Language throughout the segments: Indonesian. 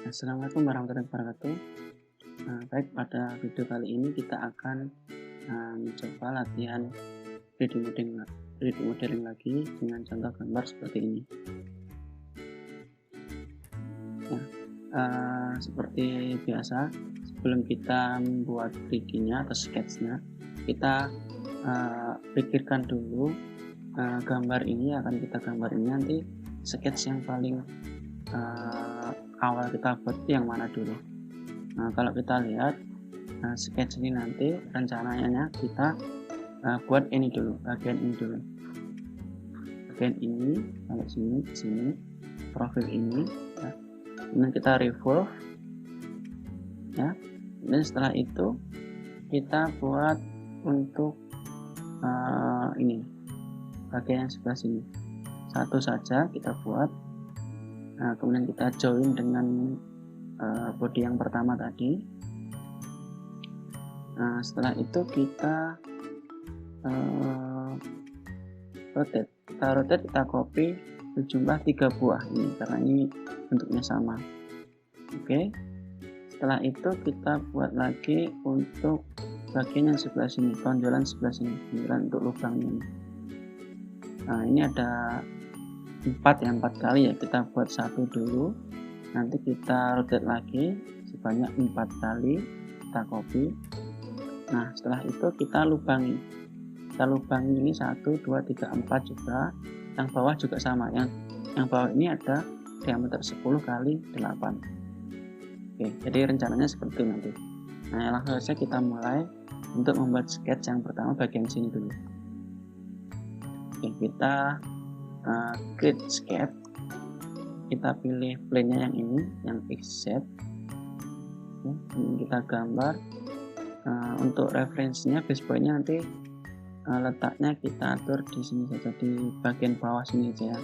Assalamualaikum warahmatullahi wabarakatuh. Baik, pada video kali ini kita akan mencoba latihan 3D modeling lagi dengan contoh gambar seperti ini. Nah, seperti biasa, sebelum kita membuat 3D-nya atau sketch-nya, kita pikirkan dulu gambar ini akan kita gambar ini nanti sketch yang paling awal kita buat yang mana dulu. Nah, kalau kita lihat sketch ini nanti rencananya kita buat ini dulu, bagian ini dulu, bagian ini sampai sini, ke sini, profil ini ya. Kemudian kita revolve ya, dan setelah itu kita buat untuk ini bagian yang sebelah sini satu saja kita buat. Nah, kemudian kita join dengan body yang pertama tadi. Nah, setelah itu kita rotate, kita copy berjumlah 3 buah ini karena ini bentuknya sama. Oke, setelah itu kita buat lagi untuk bagian yang sebelah sini, tonjolan sebelah sini, tonjolan untuk lubangnya ini. Nah, ini ada 4 kali ya, kita buat satu dulu, nanti kita rotate lagi sebanyak 4 kali, kita copy. Nah, setelah itu kita lubangi ini 1, 2, 3, 4 juga, yang bawah juga sama, yang bawah ini ada diameter 10 kali 8. Oke, jadi rencananya seperti itu nanti. Nah, langsung saja kita mulai untuk membuat sketch yang pertama bagian sini dulu. Oke, kita create sketch, kita pilih plane-nya yang ini, yang XZ. Kita gambar. Untuk referensinya base point-nya nanti letaknya kita atur di sini saja, di bagian bawah sini aja ya,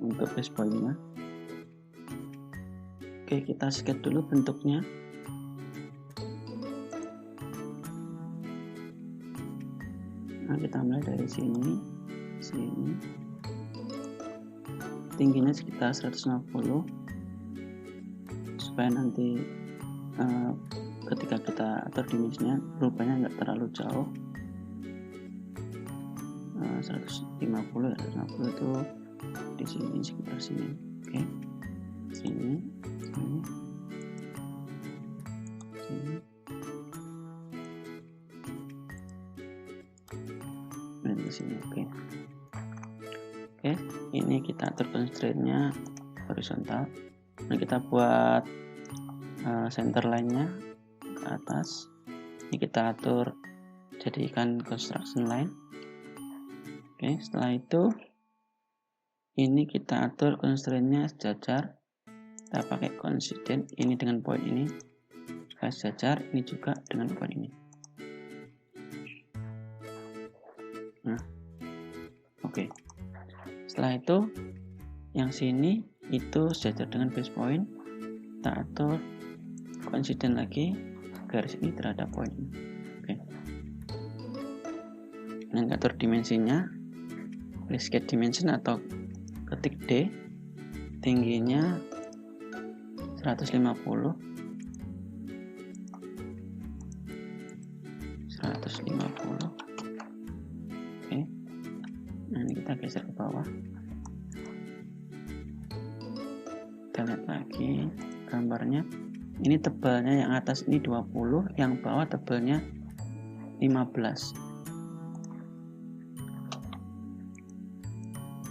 untuk base point-nya. Oke, kita sketch dulu bentuknya. Nah, kita mulai dari sini, tingginya sekitar 150 supaya nanti ketika kita atur dimensinya rupanya nggak terlalu jauh. 150 ya, 150 itu di sini, sekitar sini. Oke, sini dan di sini. Oke, ini kita atur constraint-nya horizontal. Nah, kita buat center line-nya ke atas. Ini kita atur jadikan construction line. Oke, setelah itu ini kita atur constraint-nya sejajar. Kita pakai coincident ini dengan poin ini juga sejajar, ini juga dengan poin ini. Nah, oke. Setelah itu yang sini itu sejajar dengan base point, kita atur coincident lagi garis ini terhadap poin ini. Oke. Dan atur dimensinya, pilih sketch dimension atau ketik D, tingginya 150, 150. Oke. Nah, ini kita geser ke bawah. Kita lihat lagi gambarnya. Ini tebalnya yang atas ini 20, yang bawah tebalnya 15.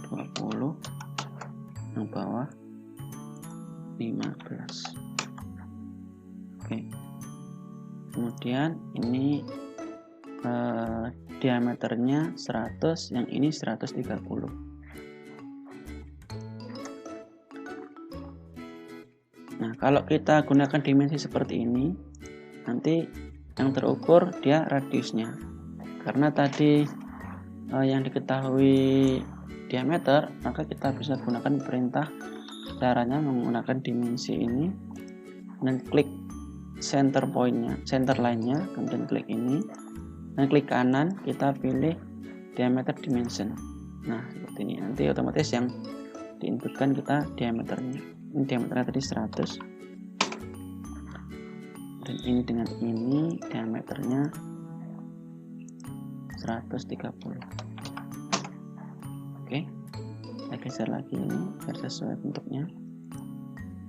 20, yang bawah 15. Oke. Kemudian ini diameternya 100, yang ini 130. Nah, kalau kita gunakan dimensi seperti ini, nanti yang terukur dia radiusnya. Karena tadi yang diketahui diameter, maka kita bisa gunakan perintah, caranya menggunakan dimensi ini, dan klik center point-nya, center line-nya, kemudian klik ini, dan klik kanan, kita pilih diameter dimension. Nah, seperti ini. Nanti otomatis yang diinputkan kita diameternya. Ini diameternya tadi 100. dan ini dengan ini diameternya 130. Oke, kita geser lagi ini biar sesuai bentuknya.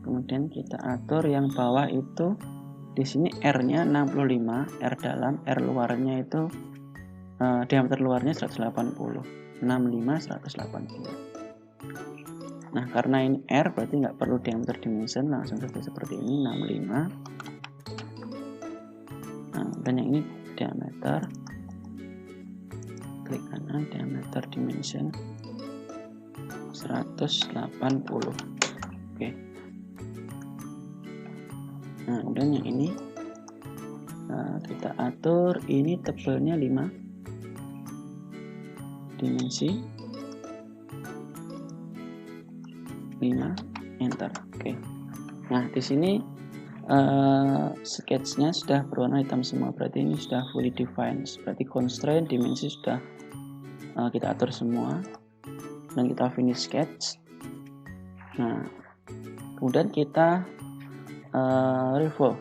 Kemudian kita atur yang bawah itu, di sini R-nya 65, R dalam, R luarnya itu diameter luarnya 180, 65 180. Nah, karena ini R berarti nggak perlu diameter dimension, langsung saja seperti ini 65. Nah, dan yang ini diameter, klik kanan, diameter dimension 180. Oke. Nah, kemudian yang ini kita atur, ini tebalnya 5 dimensi 5, enter. Oke. Nah, di sini sketch-nya sudah berwarna hitam semua, berarti ini sudah fully defined. Berarti constraint, dimensi sudah kita atur semua, dan kita finish sketch. Nah, kemudian kita revolve.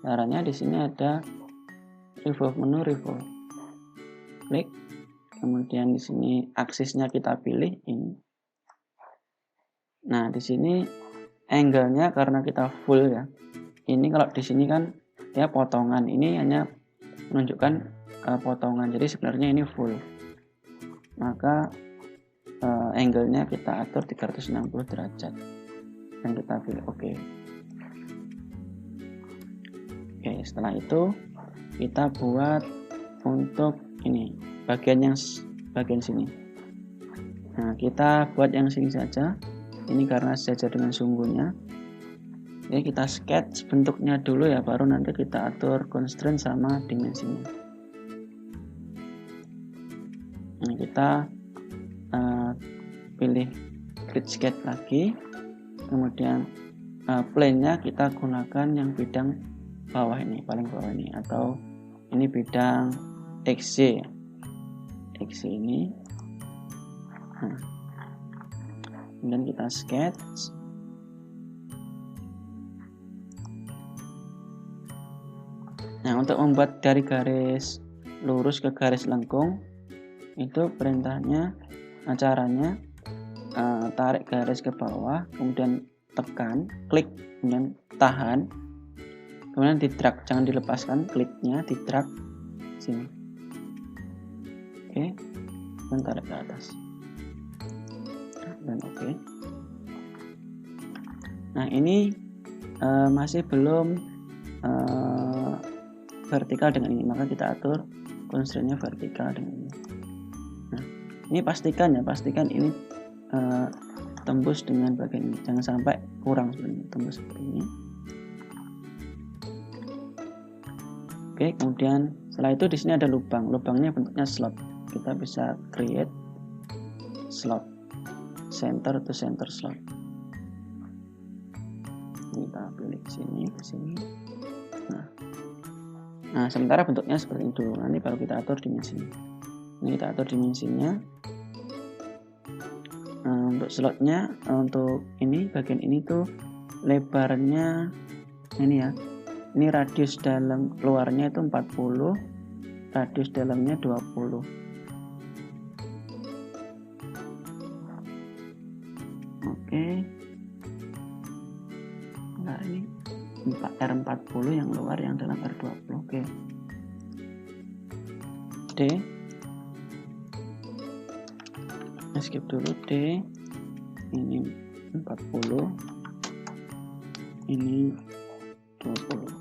Caranya di sini ada revolve menu, revolve. Klik. Kemudian di sini aksisnya kita pilih ini. Nah, di sini angle-nya karena kita full ya. Ini kalau di sini kan ya potongan, ini hanya menunjukkan potongan. Jadi sebenarnya ini full. Maka angle-nya kita atur 360 derajat. Dan kita pilih oke. Oke, setelah itu kita buat untuk ini bagian sini. Nah, kita buat yang sini saja. Ini karena sejajar dengan sungguhnya. Oke, kita sketch bentuknya dulu ya, baru nanti kita atur constraint sama dimensinya. Nah, kita pilih grid sketch lagi, kemudian plane-nya kita gunakan yang bidang bawah ini, paling bawah ini, atau ini bidang XY ini. Nah, kemudian kita sketch. Nah, untuk membuat dari garis lurus ke garis lengkung itu perintahnya, caranya tarik garis ke bawah, kemudian tekan, klik, kemudian tahan, kemudian di drag, jangan dilepaskan, kliknya di drag sini. Oke, dan tarik ke atas. Dan oke. Nah, ini masih belum vertikal dengan ini, maka kita atur constraint-nya vertikal dengan ini. Nah, ini pastikan ini tembus dengan bagian ini, jangan sampai kurang sebenarnya, tembus seperti ini. Oke, kemudian setelah itu di sini ada lubang, lubangnya bentuknya slot. Kita bisa create slot, center to center slot. Kita pilih sini, ke sini. Nah, sementara bentuknya seperti ini dulu. Nanti baru kita atur dimensinya. Ini kita atur dimensinya. Untuk slotnya, untuk ini bagian ini tuh lebarnya ini ya. Ini radius dalam keluarnya itu 40, radius dalamnya 20. Oke. Nah, ini R40 yang luar, yang dalam R20. Oke. D. Skip dulu D. Ini 40. Ini 20.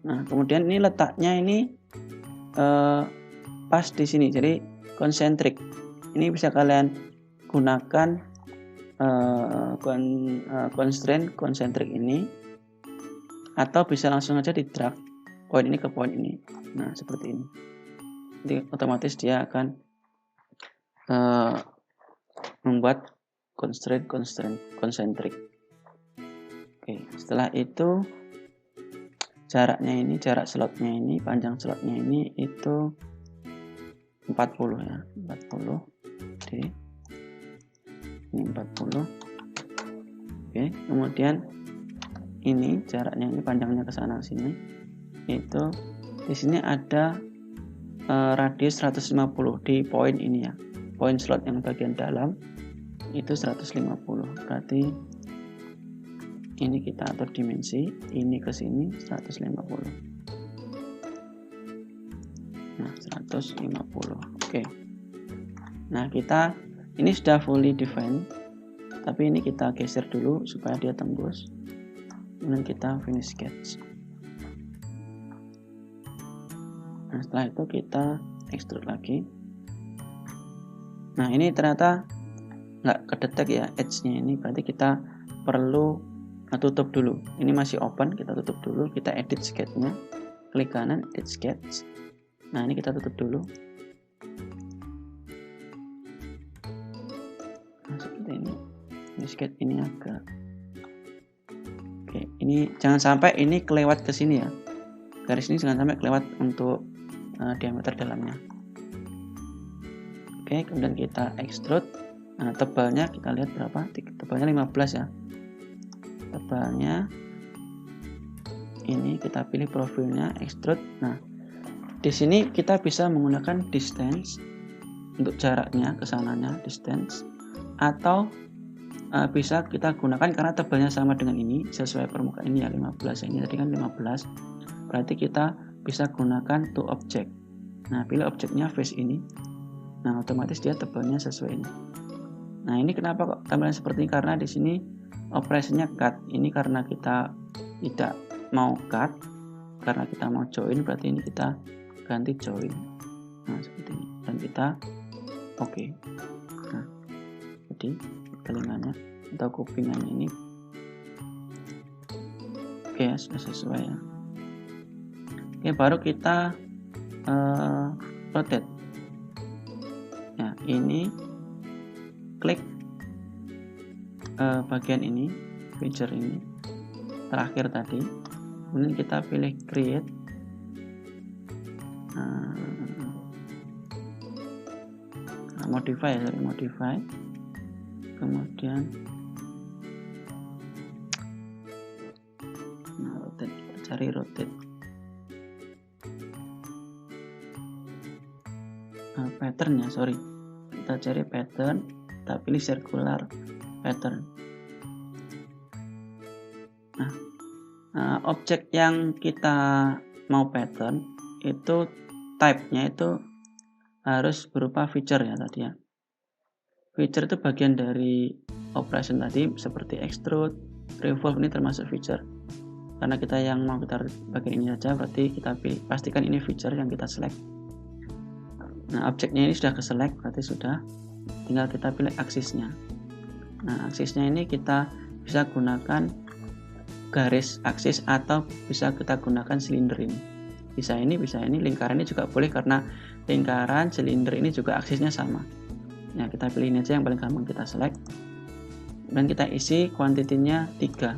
Nah, kemudian ini letaknya ini pas di sini. Jadi konsentrik. Ini bisa kalian gunakan constraint konsentrik ini, atau bisa langsung aja di drag poin ini ke poin ini. Nah, seperti ini. Jadi otomatis dia akan membuat constraint konsentrik. Oke, setelah itu jaraknya ini, jarak slotnya ini, panjang slotnya ini itu 40 ya, 40. Oke. Ini 40. Oke, kemudian ini jaraknya, ini panjangnya ke sana sini, itu di sini ada radius 150 di poin ini ya, poin slot yang bagian dalam itu 150. Berarti ini kita atur dimensi, ini ke sini 150. Nah, 150. Oke. Nah, kita ini sudah fully defined, tapi ini kita geser dulu supaya dia tembus. Kemudian kita finish sketch. Nah, setelah itu kita extrude lagi. Nah, ini ternyata nggak kedetek ya edge-nya ini, berarti kita perlu tutup dulu. Ini masih open, kita tutup dulu, kita edit sketch-nya, klik kanan, edit sketch. Nah, ini kita tutup dulu. Nah, seperti ini. Ini sketch ini agak. Oke, ini jangan sampai ini kelewat ke sini ya. Garis ini jangan sampai kelewat untuk diameter dalamnya. Oke, kemudian kita extrude. Nah, tebalnya kita lihat berapa? Tebalnya 15 ya. Tebalnya ini kita pilih profilnya, extrude. Nah, di sini kita bisa menggunakan distance untuk jaraknya ke sananya, distance, atau bisa kita gunakan karena tebalnya sama dengan ini, sesuai permukaan ini ya 15. Ini tadi kan 15. Berarti kita bisa gunakan to object. Nah, pilih objeknya face ini. Nah, otomatis dia tebalnya sesuai ini. Nah, ini kenapa kok tampilan seperti ini? Karena di sini operasinya cut. Ini karena kita tidak mau cut, karena kita mau join, berarti ini kita ganti join. Nah, seperti ini. Dan kita oke. Nah, jadi telingannya atau kupingannya ini oke ya, sudah sesuai ya. Oke, baru kita rotate. Nah, ini klik bagian ini, feature ini terakhir tadi, kemudian kita pilih create. Modify, modify, kemudian rotate, kita cari rotate. Patternnya, sorry, kita cari pattern, kita pilih circular pattern. Nah, objek yang kita mau pattern itu type-nya itu harus berupa feature ya tadi ya. Feature itu bagian dari operation tadi, seperti extrude, revolve, ini termasuk feature. Karena kita yang mau kita bagian ini saja, berarti kita pilih, pastikan ini feature yang kita select. Nah, objeknya ini sudah ke select, berarti sudah, tinggal kita pilih aksisnya. Nah, aksisnya ini kita bisa gunakan garis aksis atau bisa kita gunakan silinder ini. Bisa ini, lingkaran ini juga boleh karena lingkaran, silinder ini juga aksisnya sama. Nah, kita pilih ini aja yang paling gampang, kita select. Dan kita isi kuantitinya 3.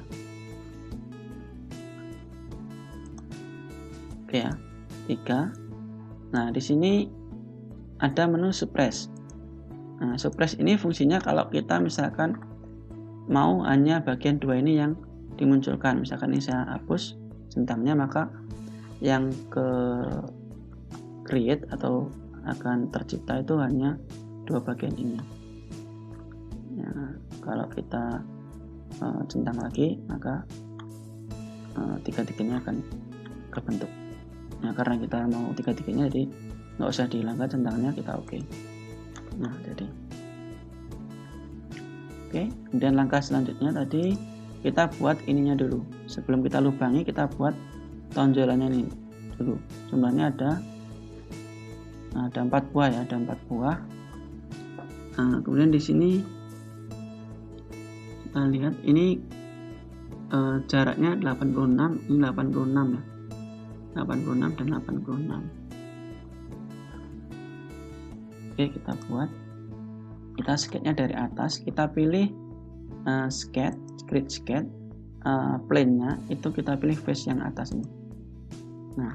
Oke ya, 3. Nah, di sini ada menu suppress. Nah, suppress ini fungsinya kalau kita misalkan mau hanya bagian 2 ini yang dimunculkan. Misalkan ini saya hapus centangnya, maka yang ke create atau akan tercipta itu hanya 2 bagian ini. Ya, kalau kita centang lagi, maka 3-3-nya akan kebentuk. Nah, karena kita mau 3-3-nya, jadi nggak usah dihilangkan centangnya, kita oke. Nah, jadi oke. Kemudian langkah selanjutnya tadi kita buat ininya dulu. Sebelum kita lubangi, kita buat tonjolannya ini dulu. Jumlahnya ada 4 buah ya, ada 4 buah. Nah, kemudian di sini kita lihat ini jaraknya 86, ini 86 ya. 86 dan 86. Oke, kita buat. Kita sketch-nya dari atas, kita pilih sketch, grid sketch, plane-nya itu kita pilih face yang atas ini. Nah,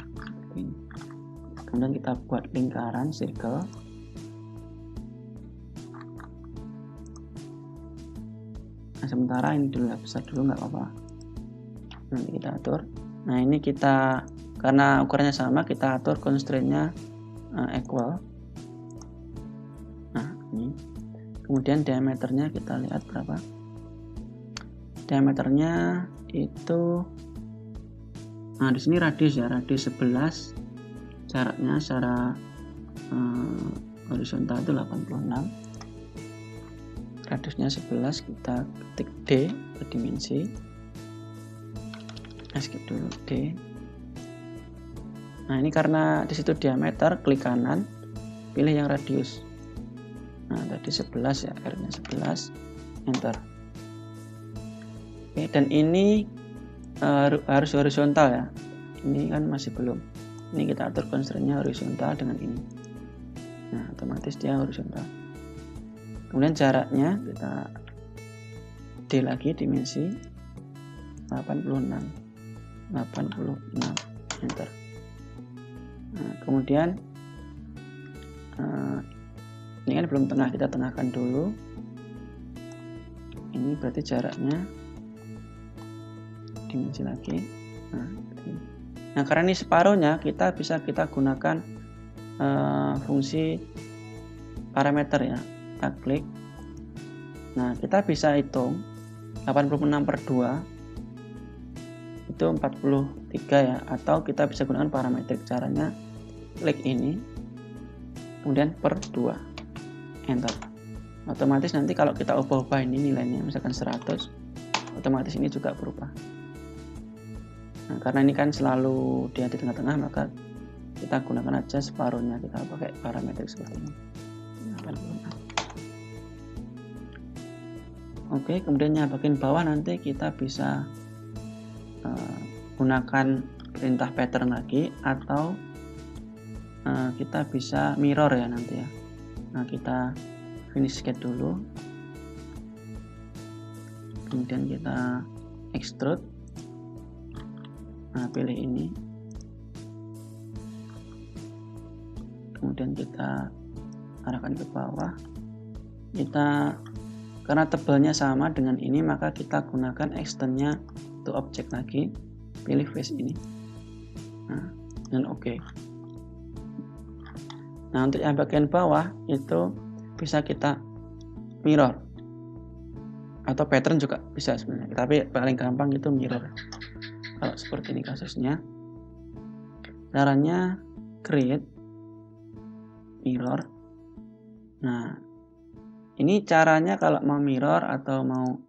ini. Kemudian kita buat lingkaran, circle. Nah, sementara ini dulu ya, besar dulu nggak apa-apa. nanti kita atur. Nah ini kita, karena ukurannya sama, kita atur constraint-nya equal. Nah ini, kemudian diameternya kita lihat berapa. Diameternya itu, nah di sini radius ya, radius 11, jaraknya secara horizontal itu 86, radiusnya 11, kita ketik D ke dimensi, skip dulu D. Nah ini karena disitu diameter, klik kanan, pilih yang radius. Nah tadi 11 ya, R nya 11, enter. Oke, dan ini harus horizontal ya, ini kan masih belum. Ini kita atur constraint-nya horizontal dengan ini. Nah otomatis dia horizontal. Kemudian jaraknya kita D lagi, dimensi 86, enter. Nah, kemudian ini kan belum tengah, kita tengahkan dulu. Ini berarti jaraknya, dimensi lagi. Nah karena ini separuhnya, kita bisa gunakan fungsi parameter ya. Kita klik. Nah kita bisa hitung 86/2 itu 43 ya, atau kita bisa gunakan parametrik. Caranya klik ini, kemudian per 2, enter. Otomatis nanti kalau kita ubah-ubah ini nilainya, misalkan 100, otomatis ini juga berubah. Nah karena ini kan selalu dia di tengah-tengah, maka kita gunakan aja separuhnya, kita pakai parametrik seperti ini. Oke, kemudian yang bagian bawah nanti kita bisa gunakan perintah pattern lagi, atau kita bisa mirror ya nanti ya. Nah kita finish sketch dulu, kemudian kita extrude. Nah pilih ini, kemudian kita arahkan ke bawah. Kita, karena tebalnya sama dengan ini, maka kita gunakan extendnya to object lagi, pilih face ini, nah dan oke. Nah untuk yang bagian bawah itu bisa kita mirror, atau pattern juga bisa sebenarnya, tapi paling gampang itu mirror. Kalau seperti ini kasusnya, caranya create mirror. Nah ini caranya kalau mau mirror atau mau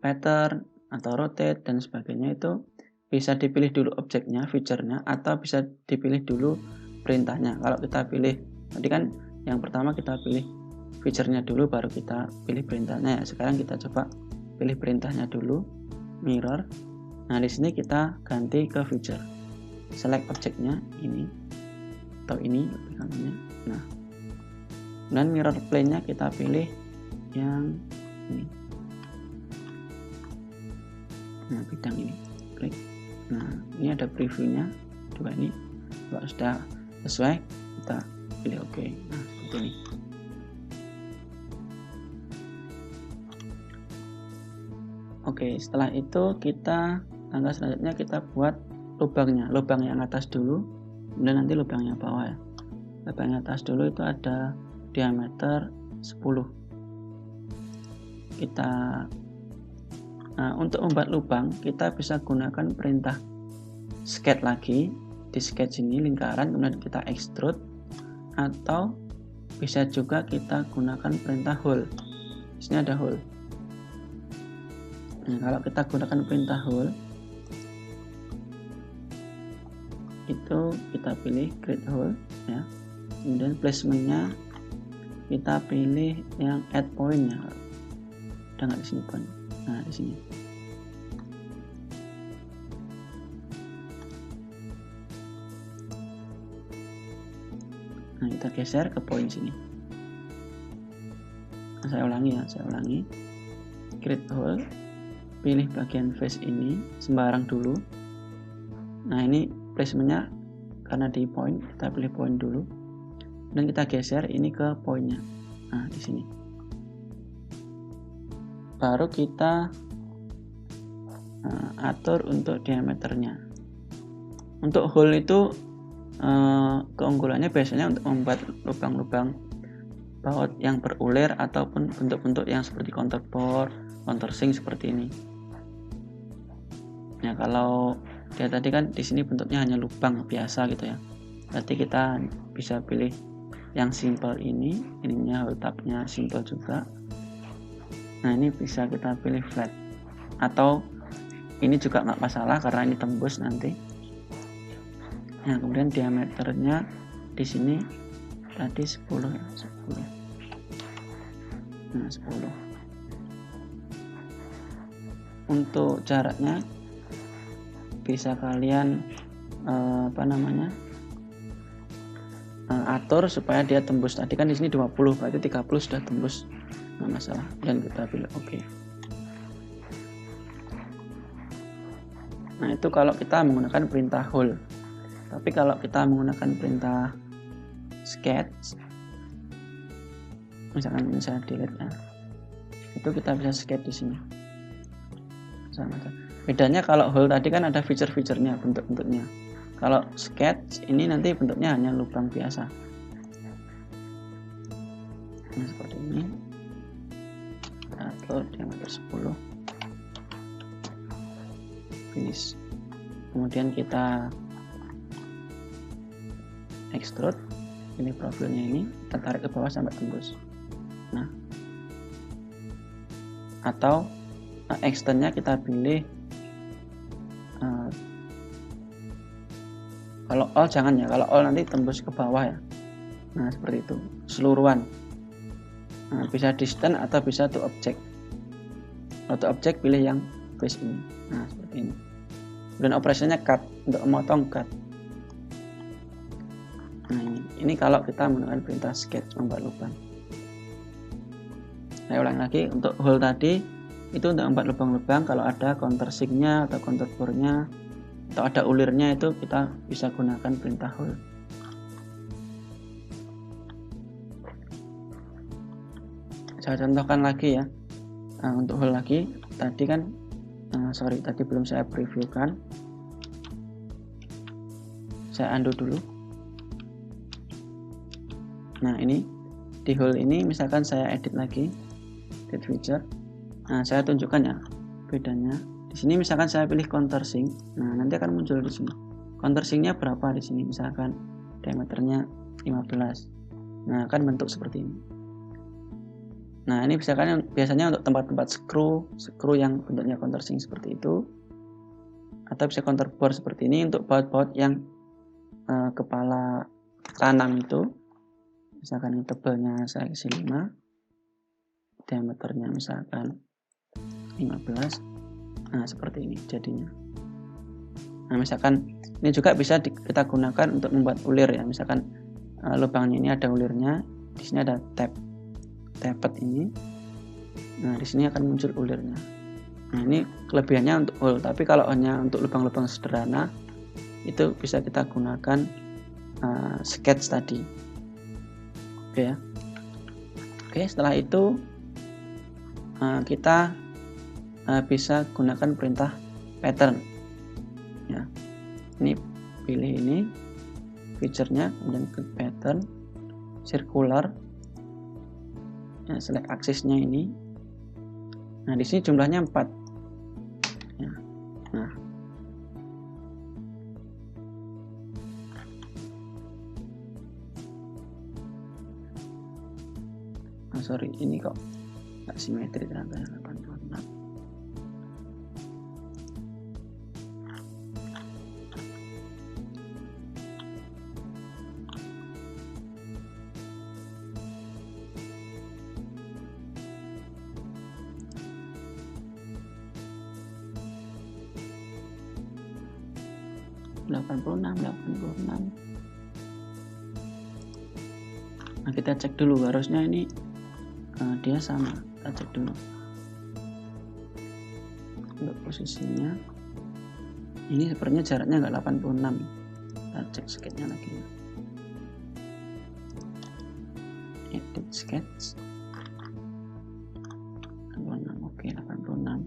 pattern atau rotate dan sebagainya, itu bisa dipilih dulu objeknya, feature-nya, atau bisa dipilih dulu perintahnya. Kalau kita pilih tadi kan yang pertama kita pilih feature-nya dulu, baru kita pilih perintahnya. Sekarang kita coba pilih perintahnya dulu, mirror. Nah di sini kita ganti ke feature, select objeknya ini atau ini lebih namanya. Nah dan mirror plane-nya kita pilih yang ini. Nah bidang ini, klik. Nah ini ada previewnya dua ini. Kalau sudah sesuai, kita pilih OK. Nah seperti ini. Oke, setelah itu kita, langkah selanjutnya kita buat lubangnya. Lubang yang atas dulu, kemudian nanti lubang yang bawah ya. Lubang yang atas dulu itu ada diameter 10. Untuk membuat lubang, kita bisa gunakan perintah sketch lagi. Di sketch ini lingkaran, kemudian kita extrude, atau bisa juga kita gunakan perintah hole. Di sini ada hole. Nah, kalau kita gunakan perintah hole, itu kita pilih create hole ya. Kemudian placementnya kita pilih yang add point-nya. Udah nggak di sini point. Nah di sini. Nah kita geser ke point sini. Nah, saya ulangi. Create hole, pilih bagian face ini, sembarang dulu. Nah ini placementnya karena di point, kita pilih point dulu, dan kita geser ini ke pointnya. Nah di sini. Baru kita atur untuk diameternya. Untuk hole itu keunggulannya biasanya untuk membuat lubang-lubang baut yang berulir ataupun bentuk-bentuk yang seperti contour bore, countersink seperti ini. Nah, kalau dia tadi kan di sini bentuknya hanya lubang biasa gitu ya. Berarti kita bisa pilih yang simple ini, ininya hole tabnya simple juga. Nah, ini bisa kita pilih flat. Atau ini juga nggak masalah karena ini tembus nanti. Nah, kemudian diameternya di sini tadi 10 ya, 10. Nah, 10. Untuk jaraknya bisa kalian atur supaya dia tembus. Tadi kan di sini 20, berarti 30 sudah tembus. Nggak masalah. Dan kita pilih oke. Nah, itu kalau kita menggunakan perintah hole. Tapi kalau kita menggunakan perintah sketch, misalkan saya delete ya, itu kita bisa sketch di sini. Sama. Bedanya kalau hole tadi kan ada feature-featurenya, bentuk-bentuknya. Kalau sketch ini nanti bentuknya hanya lubang biasa. Nah, seperti ini. Atur diameter 10. Finish. Kemudian kita extrude. Ini profilnya ini, kita tarik ke bawah sampai tembus. Nah, atau extendnya kita pilih kalau all jangan ya, kalau all nanti tembus ke bawah ya. Nah, seperti itu, keseluruhan. Nah, bisa distance atau bisa to object. Kalau to object pilih yang face ini. Nah, seperti ini. Dan operasinya cut, untuk memotong cut. Nah, ini kalau kita menggunakan perintah sketch membuat lubang. Saya ulang lagi, untuk hole tadi itu untuk membuat lubang-lubang. Kalau ada countersinknya atau contour bore-nya atau ada ulirnya, itu kita bisa gunakan perintah hole. Saya contohkan lagi ya. Nah, untuk hole lagi tadi kan tadi belum saya previewkan. Saya undo dulu. Nah, ini di hole ini misalkan saya edit lagi, edit feature. Nah, saya tunjukkan ya bedanya. Di sini misalkan saya pilih countersink. Nah, nanti akan muncul di sini. Countersinknya berapa di sini? Misalkan diameternya 15. Nah, akan bentuk seperti ini. Nah, ini biasanya untuk tempat-tempat screw yang bentuknya countersink seperti itu. Atau bisa contour bore seperti ini untuk baut-baut yang kepala tanam itu. Misalkan yang tebalnya saya kasih 5. Diameternya misalkan 15. Nah, seperti ini jadinya. Nah, misalkan ini juga bisa kita gunakan untuk membuat ulir ya. Misalkan lubangnya ini ada ulirnya, di sini ada tappet ini. Nah, di sini akan muncul ulirnya. Nah, ini kelebihannya untuk hole. Tapi kalau hanya untuk lubang-lubang sederhana, itu bisa kita gunakan sketch tadi. Oke ya. Oke, setelah itu kita bisa gunakan perintah pattern ya. Ini pilih ini feature-nya, kemudian ke pattern circular ya, select axis-nya ini. Nah, di sini jumlahnya 4 ya. Nah, sorry, ini kok nggak simetri ternyata. 86. Nah, kita cek dulu, harusnya ini dia sama. Kita cek dulu untuk posisinya. Ini sepertinya jaraknya nggak 86. Kita cek sketchnya lagi. Edit sketch 86. Oke, 86.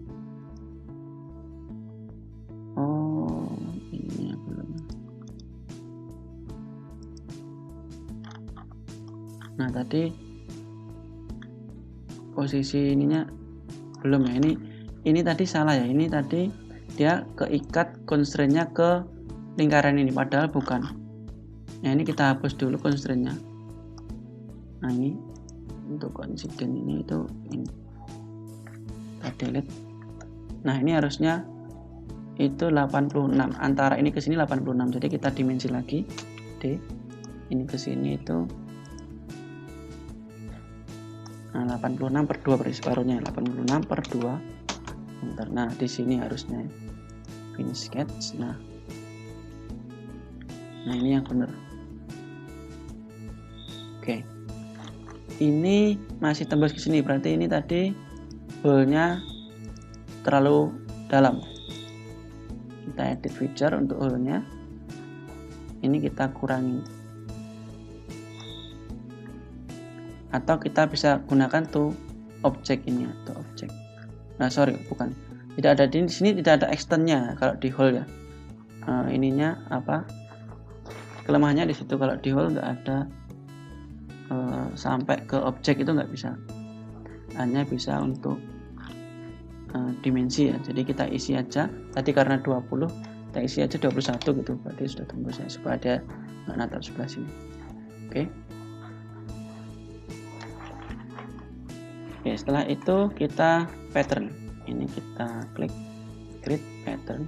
Nah, tadi posisi ininya belum ya, ini tadi salah ya, ini tadi dia keikat constraint-nya ke lingkaran ini, padahal bukan. Nah, ini kita hapus dulu constraint-nya. Nah, ini untuk konsiden ini itu ini kita delete. Nah, ini harusnya itu 86, antara ini ke sini 86, jadi kita dimensi lagi D, ini ke sini itu 86 per 2 berarti separuhnya 86 per 2. Bentar, nah di sini harusnya finish sketch. Nah ini yang benar. Oke, ini masih tembus ke sini, berarti ini tadi hole-nya terlalu dalam. Kita edit feature untuk hole-nya, ini kita kurangi, atau kita bisa gunakan to object ini, atau object. Nah sorry, bukan, tidak ada di sini, tidak ada extend-nya kalau di hole ya. Ininya apa, kelemahannya di situ. Kalau di hole nggak ada sampai ke objek, itu nggak bisa, hanya bisa untuk dimensi ya. Jadi kita isi aja tadi, karena 20 kita isi aja 21 gitu, berarti sudah tembus ya, supaya dia nggak natar sebelah sini. Oke, setelah itu kita pattern. Ini kita klik create pattern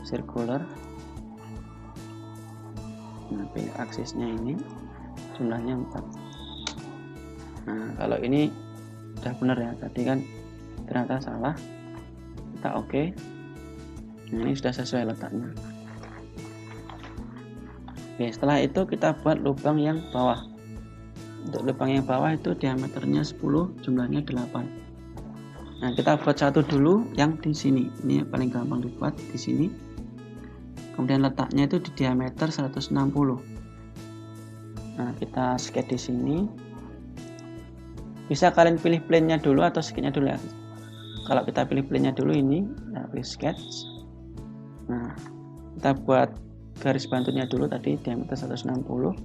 circular. Nah, pilih aksisnya ini, jumlahnya 4. Nah, kalau ini udah benar ya, tadi kan ternyata salah, kita oke. Nah, ini sudah sesuai letaknya. Oke, setelah itu kita buat lubang yang bawah. Untuk lubang yang bawah itu diameternya 10, jumlahnya 8. Nah, kita buat satu dulu yang di sini. Ini yang paling gampang dibuat di sini. Kemudian letaknya itu di diameter 160. Nah, kita sketch di sini. Bisa kalian pilih plane-nya dulu atau sketch-nya dulu ya. Kalau kita pilih plane-nya dulu ini, nah pilih sketch. Nah, kita buat garis bantunya dulu tadi diameter 160.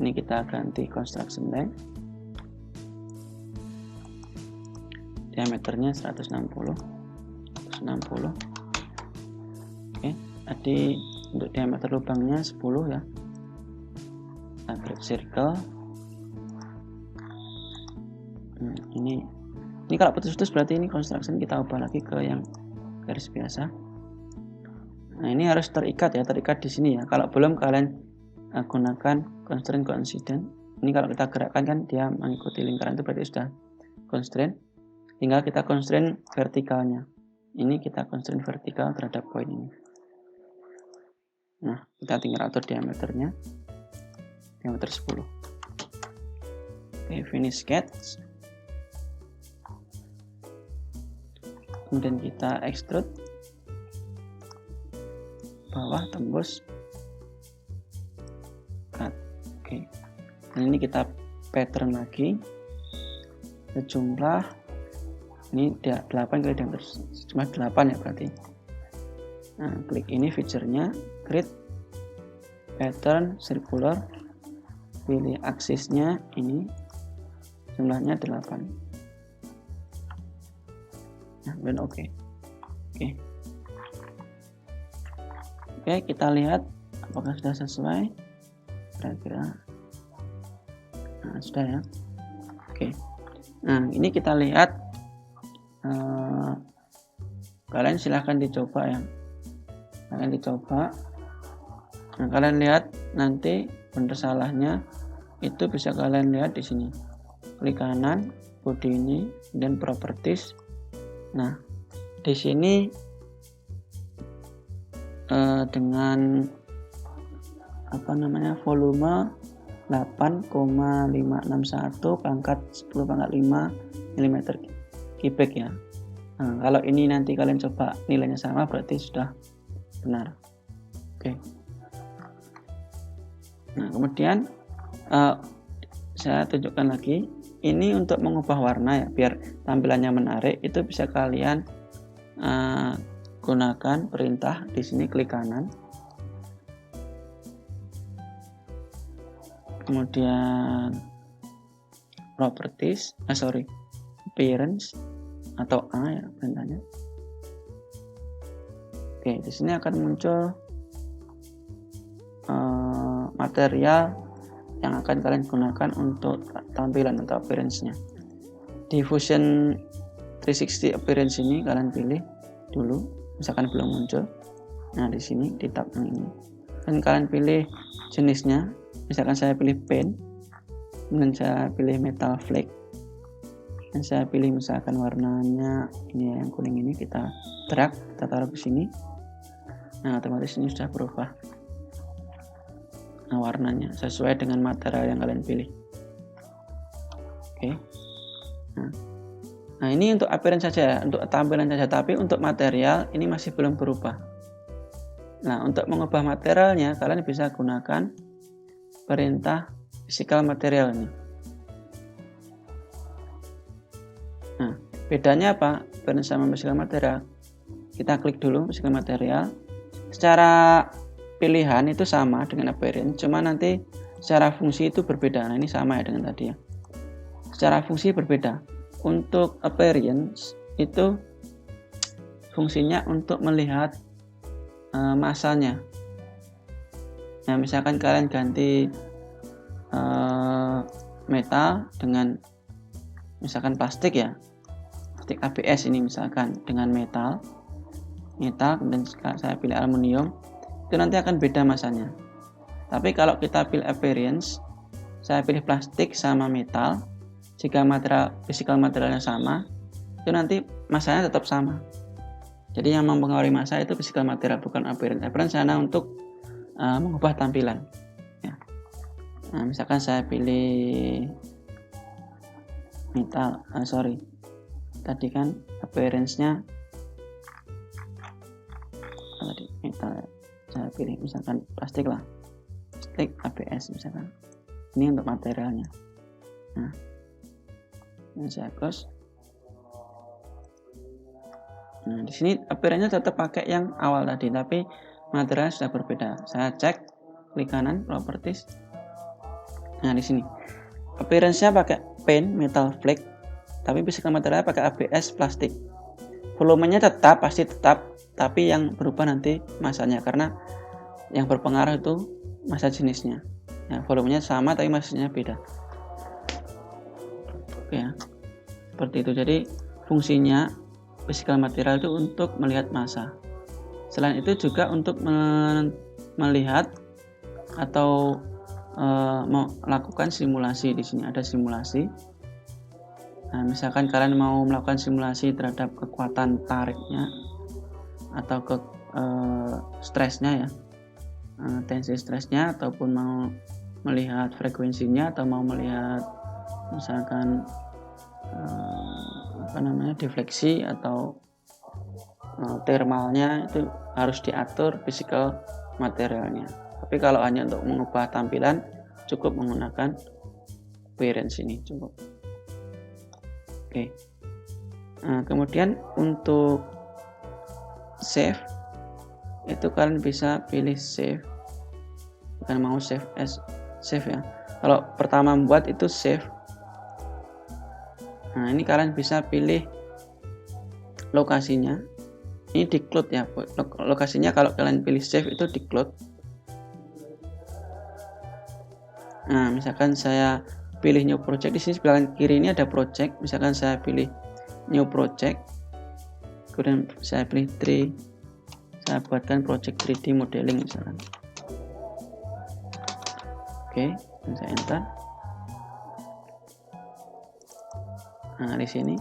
Ini kita ganti construction length, diameternya 160. Oke, tadi untuk diameter lubangnya 10 ya. Kita klik circle. Ini kalau putus-putus berarti ini construction, kita ubah lagi ke yang garis biasa. Nah, ini harus terikat ya, terikat di sini ya. Kalau belum, kalian gunakan constraint coincident. Ini kalau kita gerakkan kan dia mengikuti lingkaran, itu berarti sudah constraint. Tinggal kita constraint vertikalnya. Ini kita constraint vertikal terhadap poin ini. Nah, kita tinggal atur diameternya, diameter 10. Oke, finish sketch. Kemudian kita extrude bawah, tembus, cut. Oke, dan ini kita pattern lagi, sejumlah ini 8 kali diameter, cuma 8 ya berarti. Nah, klik ini feature-nya, create pattern circular, pilih aksisnya ini, jumlahnya 8. Nah, dan oke. Oke, kita lihat apakah sudah sesuai. Kira-kira sudah ya. Oke, nah ini kita lihat, kalian silahkan dicoba ya, kalian dicoba. Nah, kalian lihat nanti benar salahnya itu bisa kalian lihat di sini, klik kanan body ini dan properties. Nah, di sini dengan volume 8,561 pangkat 10 pangkat 5 mm kubik ya. Nah, kalau ini nanti kalian coba nilainya sama, berarti sudah benar. Oke. Nah, kemudian saya tunjukkan lagi, ini untuk mengubah warna ya, biar tampilannya menarik, itu bisa kalian gunakan perintah di sini, klik kanan. kemudian properties, appearance atau A ya perintahnya. Oke, di sini akan muncul material yang akan kalian gunakan untuk tampilan atau appearance-nya. Di Fusion 360 appearance ini kalian pilih dulu, misalkan belum muncul. Nah, di sini di tab yang ini. Dan kalian pilih jenisnya, misalkan saya pilih pen, kemudian saya pilih metal flake. Dan saya pilih misalkan warnanya ini yang kuning ini, kita drag, kita taruh ke sini. Nah, otomatis ini sudah berubah. Nah, warnanya sesuai dengan material yang kalian pilih. Oke. Nah, ini untuk appearance saja, untuk tampilan saja, tapi untuk material ini masih belum berubah. Nah, untuk mengubah materialnya kalian bisa gunakan perintah physical material ini. Nah, bedanya apa? Appearance sama physical material. Kita klik dulu physical material. Secara pilihan itu sama dengan appearance, cuma nanti secara fungsi itu berbeda. Nah, ini sama ya dengan tadi ya. Secara fungsi berbeda. Untuk appearance itu fungsinya untuk melihat masanya. Nah, misalkan kalian ganti metal dengan misalkan plastik ya, plastik ABS ini misalkan dengan metal, kemudian saya pilih aluminium, itu nanti akan beda masanya. Tapi kalau kita pilih appearance, saya pilih plastik sama metal, jika physical materialnya sama, itu nanti masanya tetap sama. Jadi yang mempengaruhi masa itu physical material, bukan appearance. Appearance hanya untuk mengubah tampilan ya. Nah, misalkan saya pilih metal, tadi kan appearance-nya tadi metal, saya pilih misalkan plastik lah, plastik ABS misalkan. Ini untuk materialnya. Nah, ini saya close. Nah, di sini appearance-nya tetap pakai yang awal tadi, tapi materialnya sudah berbeda. Saya cek, klik kanan properties. Nah, di sini appearance-nya pakai pen metal flake, tapi physical materialnya pakai ABS plastik. Volumenya pasti tetap, tapi yang berubah nanti masanya, karena yang berpengaruh itu massa jenisnya. Nah, volumenya sama tapi massanya beda. Oke ya, seperti itu. Jadi fungsinya physical material itu untuk melihat massa. Selain itu juga untuk melihat atau melakukan simulasi. Di sini ada simulasi. Nah, misalkan kalian mau melakukan simulasi terhadap kekuatan tariknya atau stresnya ya, tensi stresnya, ataupun mau melihat frekuensinya, atau mau melihat misalkan defleksi atau thermalnya, itu harus diatur physical materialnya. Tapi kalau hanya untuk mengubah tampilan, cukup menggunakan appearance ini cukup. Oke. Nah, kemudian untuk save itu kalian bisa pilih save, bukan mau save as save ya. Kalau pertama membuat itu save. Nah, ini kalian bisa pilih lokasinya. Ini di cloud ya, lokasinya kalau kalian pilih save itu di cloud. Nah, misalkan saya pilih new project, di sini sebelah kiri ini ada project. Misalkan saya pilih new project, kemudian saya pilih 3, saya buatkan project 3D modeling misalkan. Oke, dan saya enter. Nah, di sini.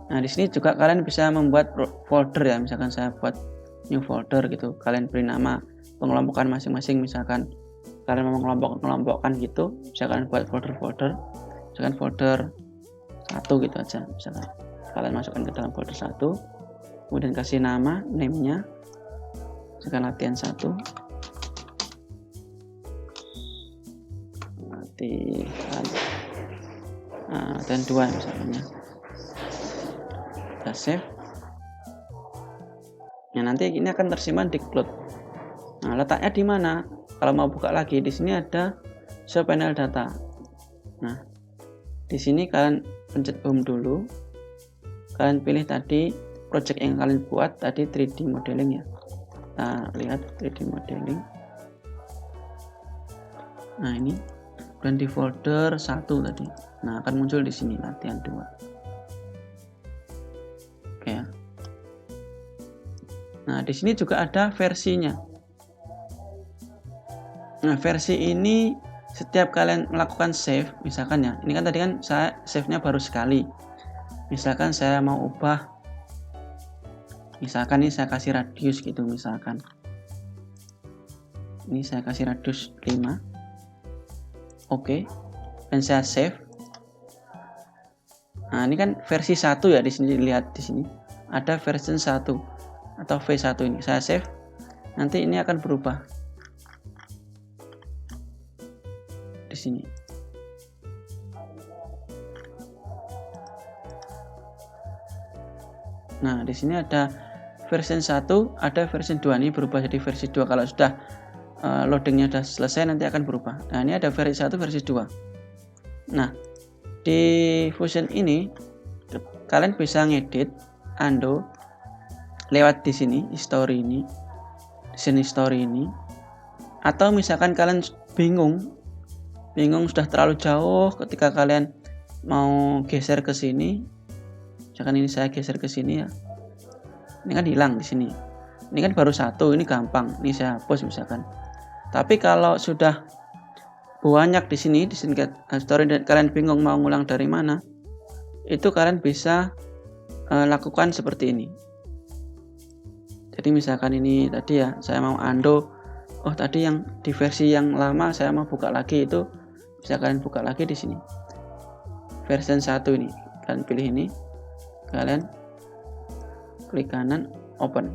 Nah, di sini juga kalian bisa membuat folder ya. Misalkan saya buat new folder gitu. Kalian beri nama pengelompokan masing-masing. Misalkan kalian mau mengelompokkan gitu, bisa kalian buat folder-folder. Misalkan folder 1 gitu aja. Misalkan kalian masukkan ke dalam folder 1. Kemudian kasih nama, name-nya. Misalkan latihan 1. Dan 2 misalnya. Kita save. Nah, nanti ini akan tersimpan di cloud. Nah, letaknya di mana? Kalau mau buka lagi, di sini ada show panel data. Nah, di sini kalian pencet home dulu. Kalian pilih tadi project yang kalian buat tadi 3D modeling ya. Nah, lihat 3D modeling. Nah, ini dan di folder 1 tadi. Nah, akan muncul di sini latihan 2. Oke ya. Nah, di sini juga ada versinya. Nah, versi ini setiap kalian melakukan save, misalkan ya, ini kan tadi kan saya save-nya baru sekali. Misalkan saya mau ubah, misalkan ini saya kasih radius gitu, misalkan. Ini saya kasih radius 5. Oke. Dan saya save. Nah, ini kan versi 1 ya, di sini lihat di sini. Ada version 1 atau V1 ini. Saya save. Nanti ini akan berubah. Di sini. Nah, di sini ada version 1, ada version 2. Ini berubah jadi versi 2. Kalau sudah loadingnya sudah selesai, nanti akan berubah. Nah, ini ada versi 1, versi 2. Nah, di Fusion ini kalian bisa ngedit, undo lewat di sini, history ini, di sini history ini. Atau misalkan kalian bingung sudah terlalu jauh ketika kalian mau geser ke sini. Misalkan ini saya geser ke sini ya. Ini kan hilang di sini. Ini kan baru 1, ini gampang. Ini saya hapus misalkan. Tapi kalau sudah banyak di sini story dan kalian bingung mau ngulang dari mana, itu kalian bisa lakukan seperti ini. Jadi misalkan ini tadi ya, saya mau undo. Oh, tadi yang di versi yang lama saya mau buka lagi, itu bisa kalian buka lagi di sini. Version 1 ini, kalian pilih ini, kalian klik kanan, open.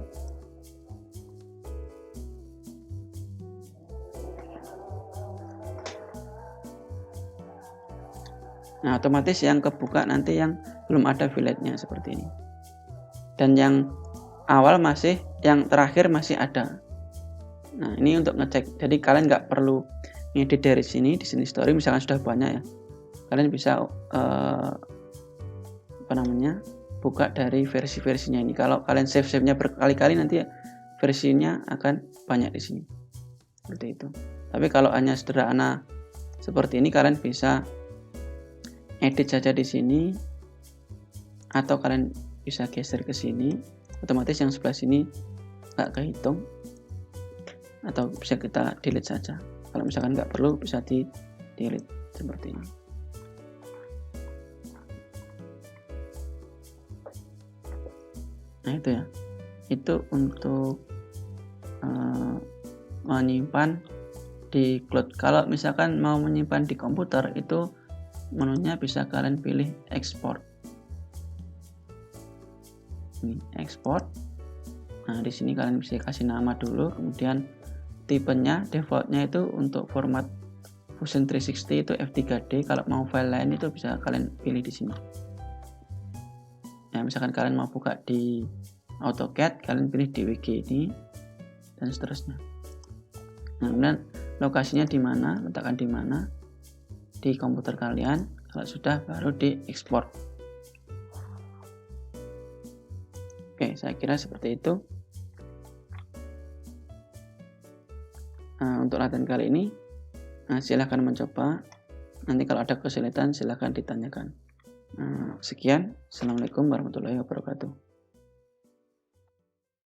Nah, otomatis yang kebuka nanti yang belum ada filletnya seperti ini. Dan yang awal yang terakhir masih ada. Nah, ini untuk ngecek. Jadi kalian nggak perlu ngedit dari sini, di sini story misalkan sudah banyak ya. Kalian bisa buka dari versi-versinya ini. Kalau kalian save-nya berkali-kali, nanti ya, versinya akan banyak di sini. Seperti itu. Tapi kalau hanya sederhana seperti ini, kalian bisa edit saja di sini, atau kalian bisa geser ke sini. Otomatis yang sebelah sini nggak kehitung, atau bisa kita delete saja. Kalau misalkan nggak perlu, bisa di delete seperti ini. Nah, itu ya, itu untuk menyimpan di cloud. Kalau misalkan mau menyimpan di komputer, itu menunya bisa kalian pilih export. Ini export. Nah, di sini kalian bisa kasih nama dulu, kemudian tipenya defaultnya itu untuk format Fusion 360 itu F3D. Kalau mau file lain itu bisa kalian pilih di sini. Ya, misalkan kalian mau buka di AutoCAD, kalian pilih DWG ini dan seterusnya. Nah, kemudian lokasinya di mana, letakkan di mana di komputer kalian. Kalau sudah, baru diekspor. Oke, saya kira seperti itu. Nah, untuk latihan kali ini, silahkan mencoba. Nanti kalau ada kesulitan, silahkan ditanyakan. Sekian. Assalamualaikum warahmatullahi wabarakatuh.